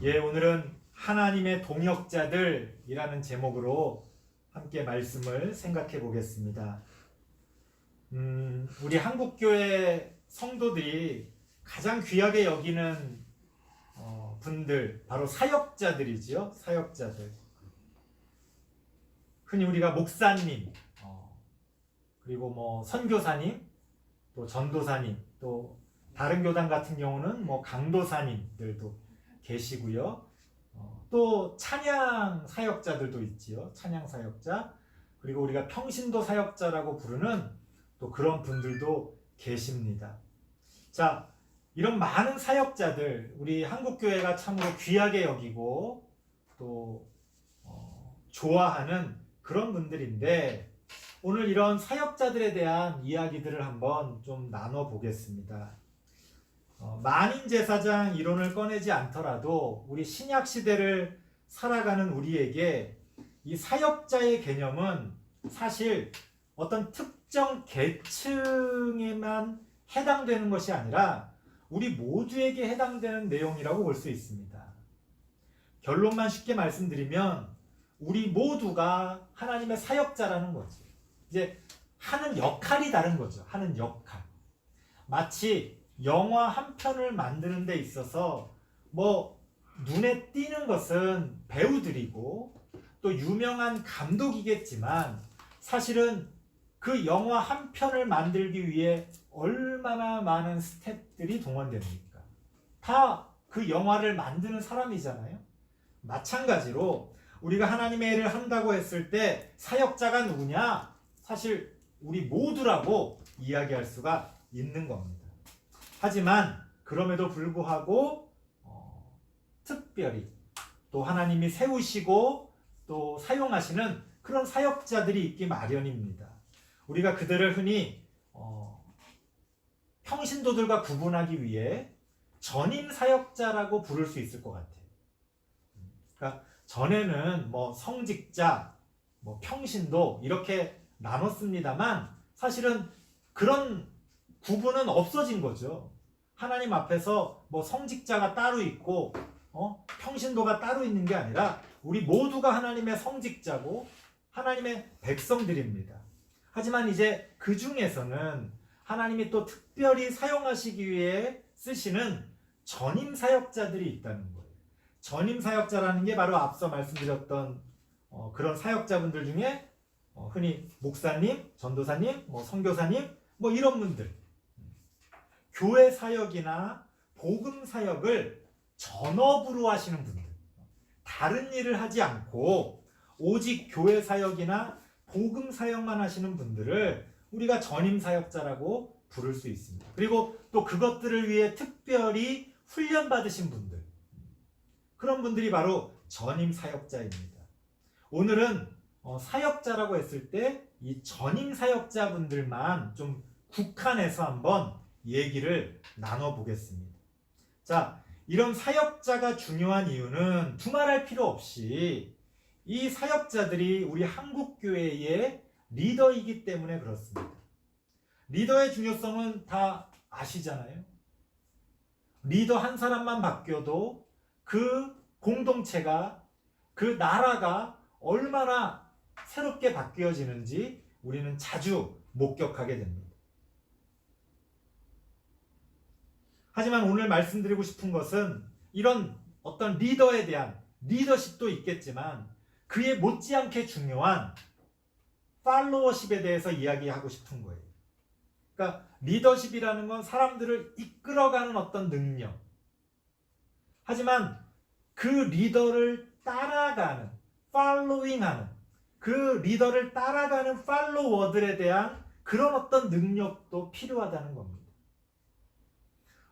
오늘은 하나님의 동역자들이라는 제목으로 함께 말씀을 생각해 보겠습니다. 우리 한국교회 성도들이 가장 귀하게 여기는 분들, 바로 사역자들이지요. 사역자들. 흔히 우리가 목사님, 그리고 선교사님, 또 전도사님, 또 다른 교단 같은 경우는 강도사님들도 계시고요. 또 찬양 사역자들도 있지요. 찬양 사역자. 그리고 우리가 평신도 사역자라고 부르는 또 그런 분들도 계십니다. 자, 이런 많은 사역자들, 우리 한국교회가 참으로 귀하게 여기고 또 좋아하는 그런 분들인데, 오늘 이런 사역자들에 대한 이야기들을 한번 좀 나눠보겠습니다. 만인제사장 이론을 꺼내지 않더라도 우리 신약 시대를 살아가는 우리에게 이 사역자의 개념은 사실 어떤 특정 계층에만 해당되는 것이 아니라 우리 모두에게 해당되는 내용이라고 볼 수 있습니다. 결론만 쉽게 말씀드리면 우리 모두가 하나님의 사역자라는 거죠. 이제 하는 역할이 다른 거죠. 하는 역할. 마치 영화 한 편을 만드는 데 있어서 눈에 띄는 것은 배우들이고 또 유명한 감독이겠지만, 사실은 그 영화 한 편을 만들기 위해 얼마나 많은 스태프들이 동원됩니까? 다 그 영화를 만드는 사람이잖아요. 마찬가지로 우리가 하나님의 일을 한다고 했을 때 사역자가 누구냐? 사실 우리 모두라고 이야기할 수가 있는 겁니다. 하지만 그럼에도 불구하고 특별히 또 하나님이 세우시고 또 사용하시는 그런 사역자들이 있기 마련입니다. 우리가 그들을 흔히 평신도들과 구분하기 위해 전임 사역자라고 부를 수 있을 것 같아요. 그러니까 전에는 성직자, 평신도 이렇게 나눴습니다만 사실은 그런 구분은 없어진 거죠. 하나님 앞에서 성직자가 따로 있고 평신도가 따로 있는 게 아니라 우리 모두가 하나님의 성직자고 하나님의 백성들입니다. 하지만 이제 그 중에서는 하나님이 또 특별히 사용하시기 위해 쓰시는 전임 사역자들이 있다는 거예요. 전임 사역자라는 게 바로 앞서 말씀드렸던 그런 사역자분들 중에 흔히 목사님, 전도사님, 선교사님 이런 분들, 교회 사역이나 복음 사역을 전업으로 하시는 분들, 다른 일을 하지 않고 오직 교회 사역이나 복음 사역만 하시는 분들을 우리가 전임 사역자라고 부를 수 있습니다. 그리고 또 그것들을 위해 특별히 훈련 받으신 분들, 그런 분들이 바로 전임 사역자입니다. 오늘은 사역자라고 했을 때 이 전임 사역자분들만 좀 국한해서 한번 얘기를 나눠보겠습니다. 자, 이런 사역자가 중요한 이유는 두말할 필요 없이 이 사역자들이 우리 한국교회의 리더이기 때문에 그렇습니다. 리더의 중요성은 다 아시잖아요. 리더 한 사람만 바뀌어도 그 공동체가, 그 나라가 얼마나 새롭게 바뀌어지는지 우리는 자주 목격하게 됩니다. 하지만 오늘 말씀드리고 싶은 것은 이런 어떤 리더에 대한 리더십도 있겠지만 그에 못지않게 중요한 팔로워십에 대해서 이야기하고 싶은 거예요. 그러니까 리더십이라는 건 사람들을 이끌어가는 어떤 능력. 하지만 그 리더를 따라가는, 팔로잉하는, 그 리더를 따라가는 팔로워들에 대한 그런 어떤 능력도 필요하다는 겁니다.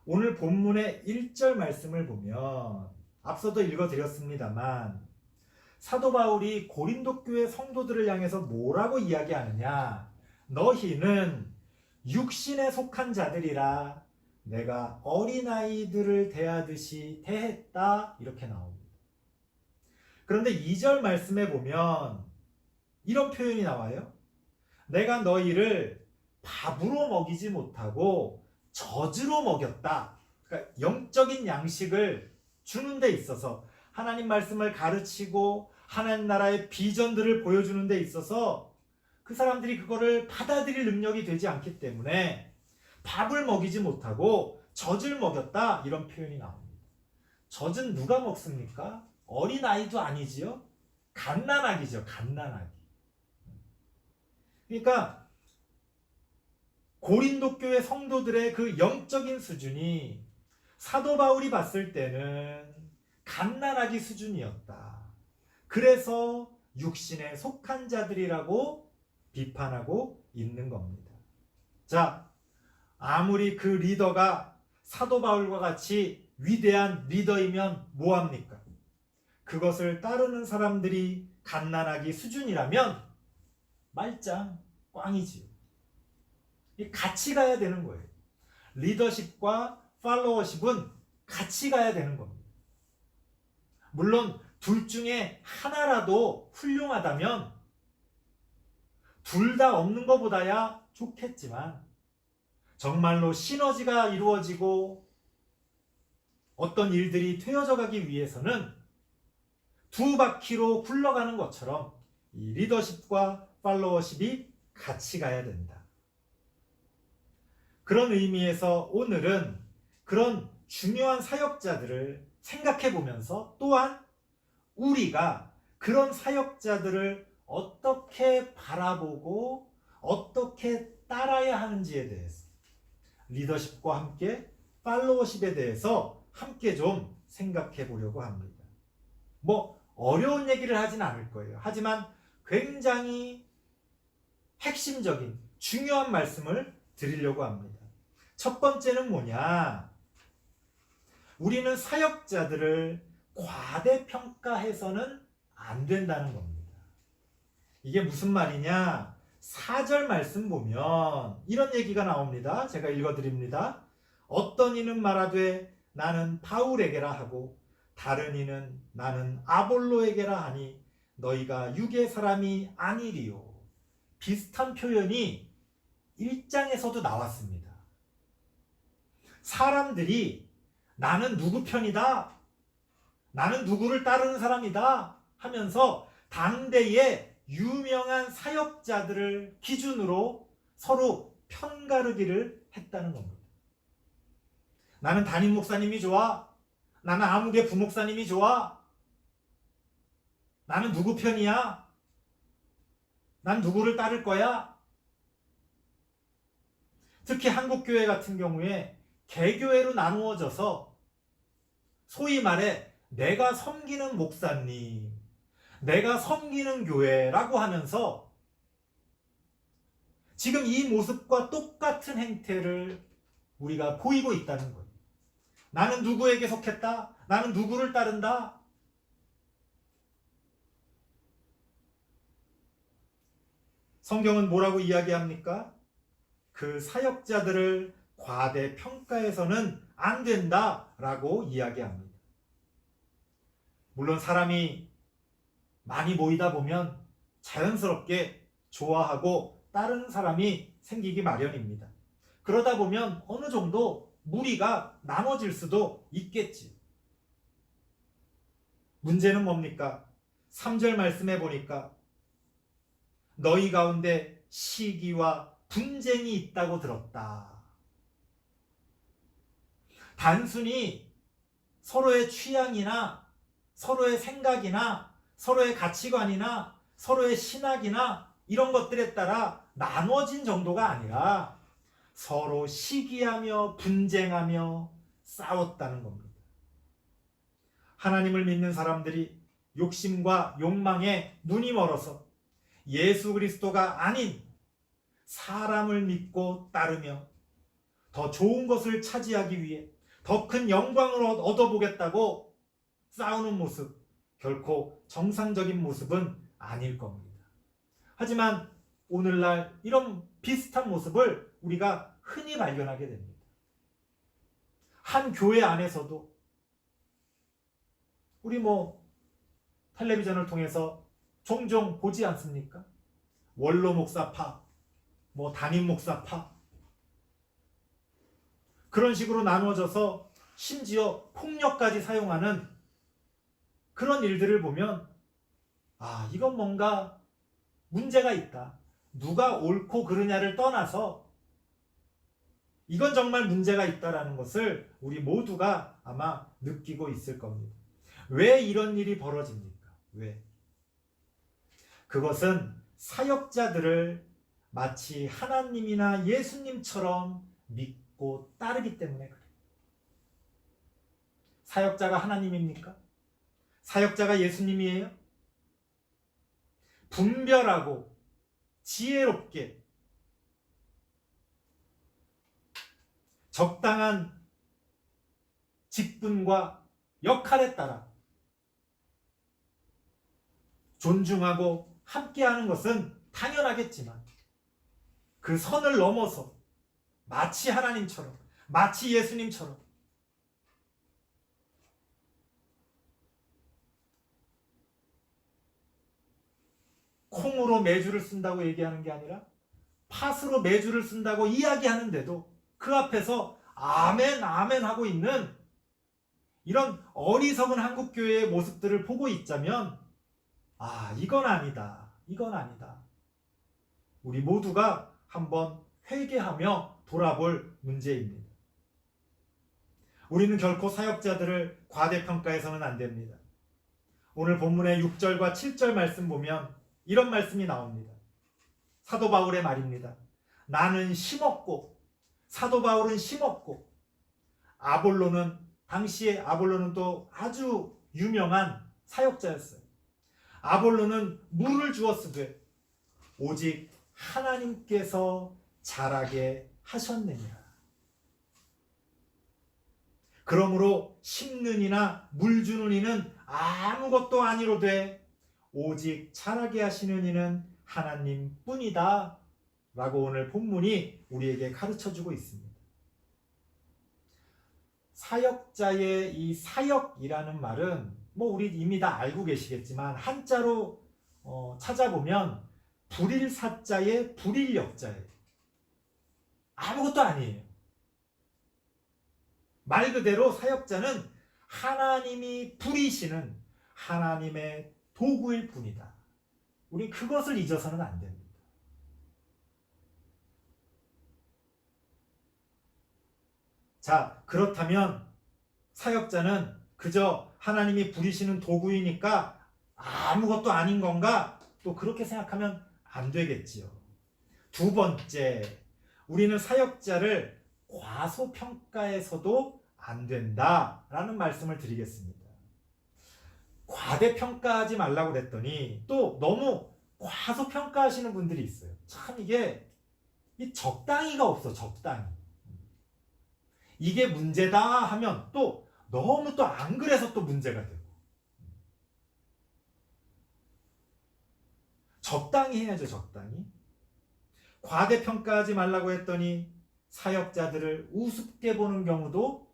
오늘 본문의 1절 말씀을 보면 앞서도 읽어드렸습니다만 사도 바울이 고린도 교회 성도들을 향해서 뭐라고 이야기하느냐? 너희는 육신에 속한 자들이라 내가 어린아이들을 대하듯이 대했다, 이렇게 나옵니다. 그런데 2절 말씀에 보면 이런 표현이 나와요. 내가 너희를 밥으로 먹이지 못하고 젖으로 먹였다. 그러니까 영적인 양식을 주는 데 있어서, 하나님 말씀을 가르치고 하나님 나라의 비전들을 보여주는 데 있어서 그 사람들이 그거를 받아들일 능력이 되지 않기 때문에 밥을 먹이지 못하고 젖을 먹였다, 이런 표현이 나옵니다. 젖은 누가 먹습니까? 어린아이도 아니지요. 갓난아기죠. 갓난아기. 그러니까 고린도 교회 성도들의 그 영적인 수준이 사도 바울이 봤을 때는 갓난아기 수준이었다. 그래서 육신에 속한 자들이라고 비판하고 있는 겁니다. 자, 아무리 그 리더가 사도 바울과 같이 위대한 리더이면 뭐합니까? 그것을 따르는 사람들이 갓난아기 수준이라면 말짱 꽝이지요. 같이 가야 되는 거예요. 리더십과 팔로워십은 같이 가야 되는 겁니다. 물론 둘 중에 하나라도 훌륭하다면 둘 다 없는 것보다야 좋겠지만, 정말로 시너지가 이루어지고 어떤 일들이 되어져 가기 위해서는 두 바퀴로 굴러가는 것처럼 이 리더십과 팔로워십이 같이 가야 된다. 그런 의미에서 오늘은 그런 중요한 사역자들을 생각해 보면서, 또한 우리가 그런 사역자들을 어떻게 바라보고 어떻게 따라야 하는지에 대해서, 리더십과 함께 팔로워십에 대해서 함께 좀 생각해 보려고 합니다. 어려운 얘기를 하진 않을 거예요. 하지만 굉장히 핵심적인 중요한 말씀을 드리려고 합니다. 첫 번째는 뭐냐? 우리는 사역자들을 과대평가해서는 안 된다는 겁니다. 이게 무슨 말이냐? 4절 말씀 보면 이런 얘기가 나옵니다. 제가 읽어드립니다. 어떤 이는 말하되 나는 바울에게라 하고 다른 이는 나는 아볼로에게라 하니 너희가 육의 사람이 아니리요. 비슷한 표현이 1장에서도 나왔습니다. 사람들이 나는 누구 편이다, 나는 누구를 따르는 사람이다 하면서 당대의 유명한 사역자들을 기준으로 서로 편가르기를 했다는 겁니다. 나는 담임 목사님이 좋아, 나는 아무개 부목사님이 좋아, 나는 누구 편이야, 난 누구를 따를 거야. 특히 한국교회 같은 경우에 개교회로 나누어져서 소위 말해 내가 섬기는 목사님, 내가 섬기는 교회라고 하면서 지금 이 모습과 똑같은 행태를 우리가 보이고 있다는 거예요. 나는 누구에게 속했다, 나는 누구를 따른다. 성경은 뭐라고 이야기합니까? 그 사역자들을 과대평가해서는 안 된다라고 이야기합니다. 물론 사람이 많이 모이다 보면 자연스럽게 좋아하고 따르는 사람이 생기기 마련입니다. 그러다 보면 어느 정도 무리가 나눠질 수도 있겠지. 문제는 뭡니까? 3절 말씀해 보니까 너희 가운데 시기와 분쟁이 있다고 들었다. 단순히 서로의 취향이나 서로의 생각이나 서로의 가치관이나 서로의 신학이나 이런 것들에 따라 나눠진 정도가 아니라 서로 시기하며 분쟁하며 싸웠다는 겁니다. 하나님을 믿는 사람들이 욕심과 욕망에 눈이 멀어서 예수 그리스도가 아닌 사람을 믿고 따르며 더 좋은 것을 차지하기 위해 더 큰 영광을 얻어보겠다고 싸우는 모습, 결코 정상적인 모습은 아닐 겁니다. 하지만 오늘날 이런 비슷한 모습을 우리가 흔히 발견하게 됩니다. 한 교회 안에서도 우리 텔레비전을 통해서 종종 보지 않습니까? 원로 목사파, 담임 목사파, 그런 식으로 나누어져서 심지어 폭력까지 사용하는 그런 일들을 보면 이건 뭔가 문제가 있다. 누가 옳고 그르냐를 떠나서 이건 정말 문제가 있다라는 것을 우리 모두가 아마 느끼고 있을 겁니다. 왜 이런 일이 벌어집니까? 왜? 그것은 사역자들을 마치 하나님이나 예수님처럼 믿고 따르기 때문에 그래요. 사역자가 하나님입니까? 사역자가 예수님이에요? 분별하고 지혜롭게 적당한 직분과 역할에 따라 존중하고 함께하는 것은 당연하겠지만 그 선을 넘어서 마치 하나님처럼, 마치 예수님처럼 콩으로 메주를 쓴다고 얘기하는 게 아니라 팥으로 메주를 쓴다고 이야기하는데도 그 앞에서 아멘 아멘 하고 있는 이런 어리석은 한국교회의 모습들을 보고 있자면 이건 아니다. 이건 아니다. 우리 모두가 한번 회개하며 돌아볼 문제입니다. 우리는 결코 사역자들을 과대평가해서는 안 됩니다. 오늘 본문의 6절과 7절 말씀 보면 이런 말씀이 나옵니다. 사도 바울의 말입니다. 나는 심었고 사도 바울은 심었고 당시에 아볼로는 또 아주 유명한 사역자였어요. 아볼로는 물을 주었으되 오직 하나님께서 자라게 하셨느니라. 그러므로 심는 이나 물 주는 이는 아무것도 아니로되 오직 자라게 하시는 이는 하나님뿐이다 라고 오늘 본문이 우리에게 가르쳐주고 있습니다. 사역자의 이 사역이라는 말은 우리 이미 다 알고 계시겠지만 한자로 찾아보면 불일사자의 불일역자예요. 아무것도 아니에요. 말 그대로 사역자는 하나님이 부리시는 하나님의 도구일 뿐이다. 우리 그것을 잊어서는 안 됩니다. 자, 그렇다면 사역자는 그저 하나님이 부리시는 도구이니까 아무것도 아닌 건가? 또 그렇게 생각하면 안 되겠지요. 두 번째, 우리는 사역자를 과소평가해서도 안 된다라는 말씀을 드리겠습니다. 과대평가하지 말라고 그랬더니 또 너무 과소평가하시는 분들이 있어요. 참 이게 적당히가 없어. 적당히. 이게 문제다 하면 또 너무 또 안 그래서 또 문제가 되고. 적당히 해야죠. 적당히. 과대평가하지 말라고 했더니 사역자들을 우습게 보는 경우도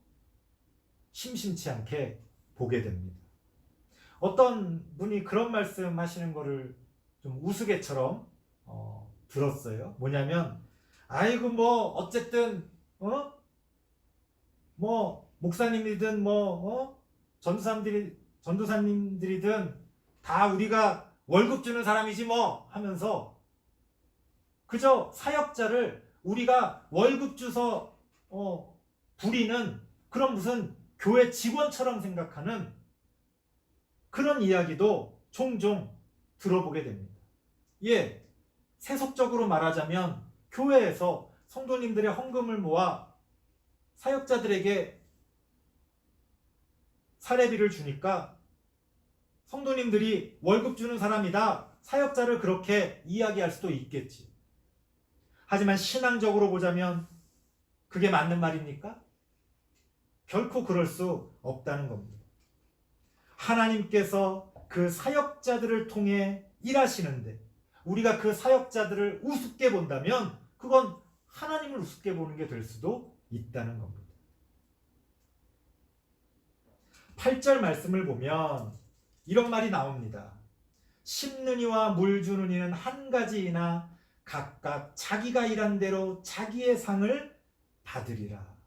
심심치 않게 보게 됩니다. 어떤 분이 그런 말씀 하시는 거를 좀 우스개처럼 들었어요. 뭐냐면 아이고 어쨌든 목사님이든 전도사님들이든 다 우리가 월급 주는 사람이지 하면서 그저 사역자를 우리가 월급 주서 부리는 그런 무슨 교회 직원처럼 생각하는 그런 이야기도 종종 들어보게 됩니다. 세속적으로 말하자면 교회에서 성도님들의 헌금을 모아 사역자들에게 사례비를 주니까 성도님들이 월급 주는 사람이다. 사역자를 그렇게 이야기할 수도 있겠지. 하지만 신앙적으로 보자면 그게 맞는 말입니까? 결코 그럴 수 없다는 겁니다. 하나님께서 그 사역자들을 통해 일하시는데 우리가 그 사역자들을 우습게 본다면 그건 하나님을 우습게 보는 게 될 수도 있다는 겁니다. 8절 말씀을 보면 이런 말이 나옵니다. 심는 이와 물 주는 이는 한 가지이나 각각 자기가 일한 대로 자기의 상을 받으리라.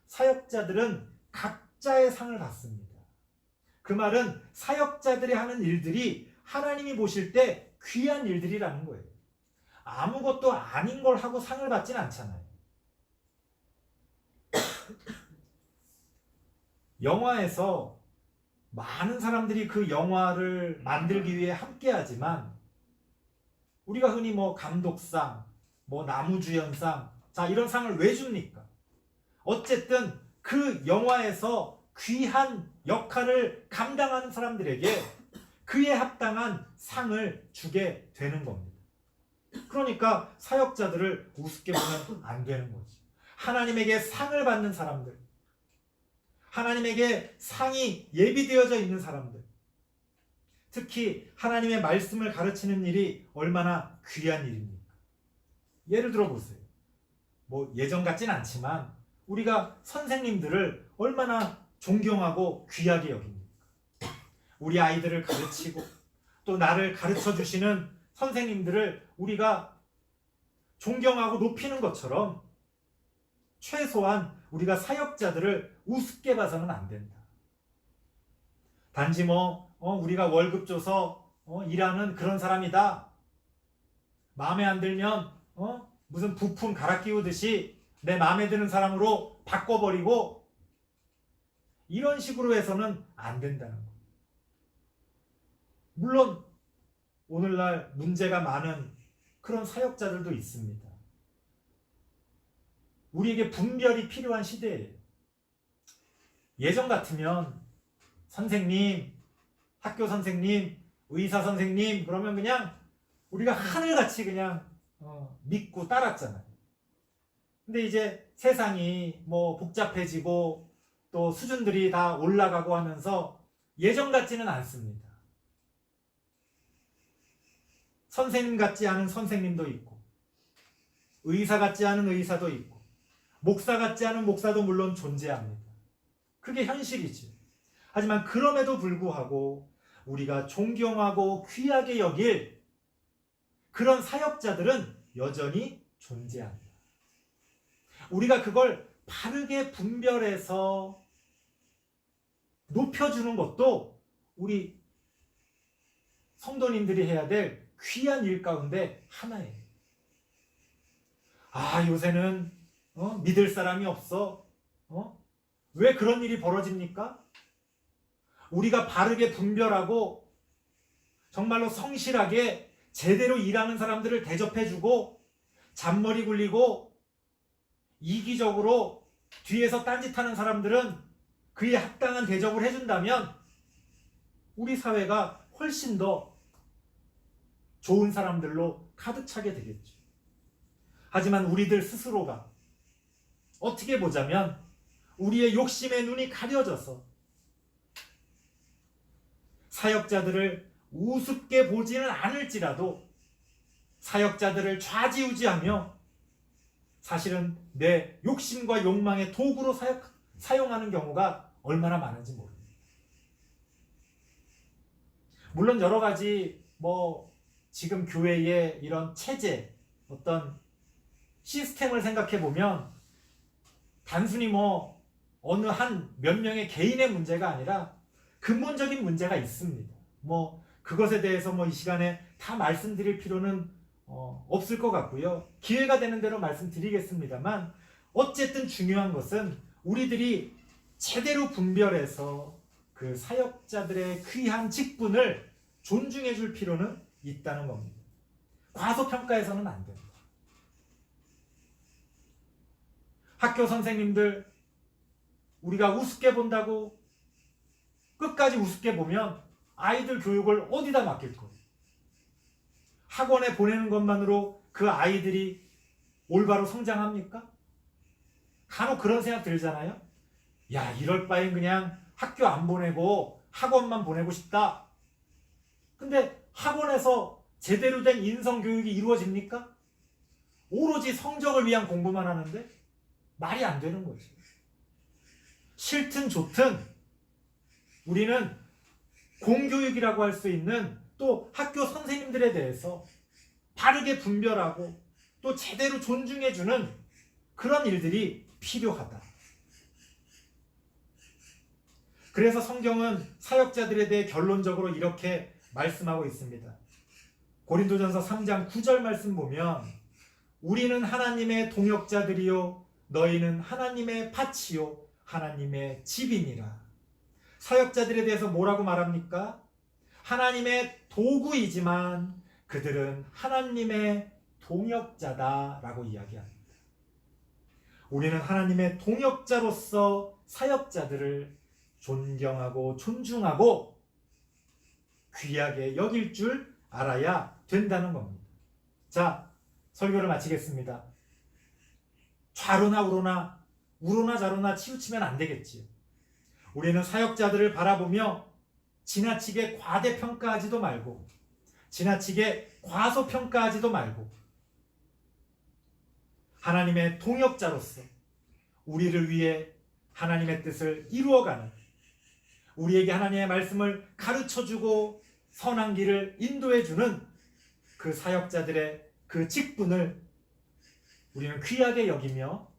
사역자들은 각자의 상을 받습니다. 그 말은 사역자들이 하는 일들이 하나님이 보실 때 귀한 일들이라는 거예요. 아무것도 아닌 걸 하고 상을 받진 않잖아요. 영화에서 많은 사람들이 그 영화를 만들기 위해 함께하지만 우리가 흔히 뭐 감독상, 뭐 나무주연상, 자 이런 상을 왜 줍니까? 어쨌든 그 영화에서 귀한 역할을 감당하는 사람들에게 그에 합당한 상을 주게 되는 겁니다. 그러니까 사역자들을 우습게 보면 안 되는 거지. 하나님에게 상을 받는 사람들, 하나님에게 상이 예비되어져 있는 사람들, 특히 하나님의 말씀을 가르치는 일이 얼마나 귀한 일입니까? 예를 들어 보세요. 뭐 예전 같진 않지만 우리가 선생님들을 얼마나 존경하고 귀하게 여깁니까? 우리 아이들을 가르치고 또 나를 가르쳐 주시는 선생님들을 우리가 존경하고 높이는 것처럼 최소한 우리가 사역자들을 우습게 봐서는 안 된다. 단지 우리가 월급 줘서 일하는 그런 사람이다. 마음에 안 들면 무슨 부품 갈아 끼우듯이 내 마음에 드는 사람으로 바꿔버리고 이런 식으로 해서는 안 된다는 거예요. 물론 오늘날 문제가 많은 그런 사역자들도 있습니다. 우리에게 분별이 필요한 시대예요. 예전 같으면 선생님, 학교 선생님, 의사 선생님 그러면 그냥 우리가 하늘같이 그냥 믿고 따랐잖아요. 근데 이제 세상이 뭐 복잡해지고 또 수준들이 다 올라가고 하면서 예전 같지는 않습니다. 선생님 같지 않은 선생님도 있고 의사 같지 않은 의사도 있고 목사 같지 않은 목사도 물론 존재합니다. 그게 현실이지. 하지만 그럼에도 불구하고 우리가 존경하고 귀하게 여길 그런 사역자들은 여전히 존재합니다. 우리가 그걸 바르게 분별해서 높여주는 것도 우리 성도님들이 해야 될 귀한 일 가운데 하나예요. 아, 요새는 믿을 사람이 없어. 왜 그런 일이 벌어집니까? 우리가 바르게 분별하고 정말로 성실하게 제대로 일하는 사람들을 대접해주고 잔머리 굴리고 이기적으로 뒤에서 딴짓하는 사람들은 그에 합당한 대접을 해준다면 우리 사회가 훨씬 더 좋은 사람들로 가득 차게 되겠죠. 하지만 우리들 스스로가 어떻게 보자면 우리의 욕심의 눈이 가려져서 사역자들을 우습게 보지는 않을지라도 사역자들을 좌지우지하며 사실은 내 욕심과 욕망의 도구로 사용하는 경우가 얼마나 많은지 모릅니다. 물론 여러 가지 지금 교회의 이런 체제, 어떤 시스템을 생각해 보면 단순히 어느 한 몇 명의 개인의 문제가 아니라 근본적인 문제가 있습니다. 그것에 대해서 이 시간에 다 말씀드릴 필요는 없을 것 같고요. 기회가 되는 대로 말씀드리겠습니다만 어쨌든 중요한 것은 우리들이 제대로 분별해서 그 사역자들의 귀한 직분을 존중해 줄 필요는 있다는 겁니다. 과소평가해서는 안 됩니다. 학교 선생님들 우리가 우습게 본다고 끝까지 우습게 보면 아이들 교육을 어디다 맡길 거예요? 학원에 보내는 것만으로 그 아이들이 올바로 성장합니까? 간혹 그런 생각 들잖아요. 야, 이럴 바엔 그냥 학교 안 보내고 학원만 보내고 싶다. 근데 학원에서 제대로 된 인성교육이 이루어집니까? 오로지 성적을 위한 공부만 하는데 말이 안 되는 거지. 싫든 좋든 우리는 공교육이라고 할 수 있는 또 학교 선생님들에 대해서 바르게 분별하고 또 제대로 존중해주는 그런 일들이 필요하다. 그래서 성경은 사역자들에 대해 결론적으로 이렇게 말씀하고 있습니다. 고린도전서 3장 9절 말씀 보면 우리는 하나님의 동역자들이요 너희는 하나님의 밭이요 하나님의 집이니라. 사역자들에 대해서 뭐라고 말합니까? 하나님의 도구이지만 그들은 하나님의 동역자다라고 이야기합니다. 우리는 하나님의 동역자로서 사역자들을 존경하고 존중하고 귀하게 여길 줄 알아야 된다는 겁니다. 자, 설교를 마치겠습니다. 좌로나 우로나 우로나 좌로나 치우치면 안 되겠지요. 우리는 사역자들을 바라보며 지나치게 과대평가하지도 말고 지나치게 과소평가하지도 말고 하나님의 동역자로서 우리를 위해 하나님의 뜻을 이루어가는, 우리에게 하나님의 말씀을 가르쳐주고 선한 길을 인도해주는 그 사역자들의 그 직분을 우리는 귀하게 여기며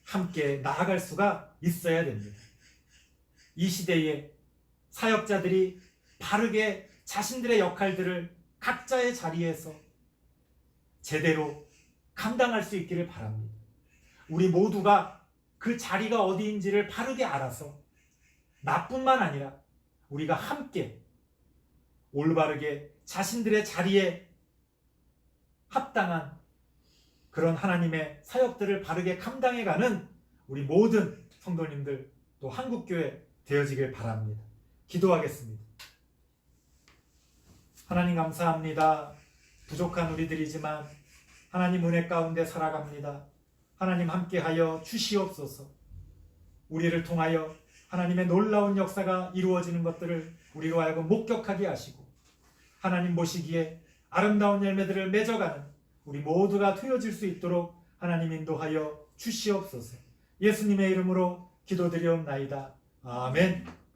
함께 나아갈 수가 있어야 됩니다. 이 시대에 사역자들이 바르게 자신들의 역할들을 각자의 자리에서 제대로 감당할 수 있기를 바랍니다. 우리 모두가 그 자리가 어디인지를 바르게 알아서 나뿐만 아니라 우리가 함께 올바르게 자신들의 자리에 합당한 그런 하나님의 사역들을 바르게 감당해가는 우리 모든 성도님들 또 한국교회 되어지길 바랍니다. 기도하겠습니다. 하나님 감사합니다. 부족한 우리들이지만 하나님 은혜 가운데 살아갑니다. 하나님 함께하여 주시옵소서. 우리를 통하여 하나님의 놀라운 역사가 이루어지는 것들을 우리로 하여금 목격하게 하시고 하나님 보시기에 아름다운 열매들을 맺어가는 우리 모두가 되어질 수 있도록 하나님 인도하여 주시옵소서. 예수님의 이름으로 기도드리옵나이다. 아멘.